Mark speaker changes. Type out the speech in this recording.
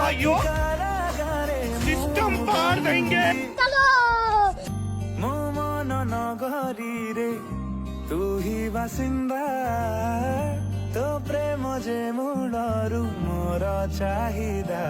Speaker 1: भाइयों सिस्टम पार देंगे।
Speaker 2: ମୋ ମନ ନଗରୀରେ ତୁ ହିଁ ବାସିନ୍ଦା ତୋ ପ୍ରେମ ଯେ ମୂଳରୁ ମୋର ଚାହିଦା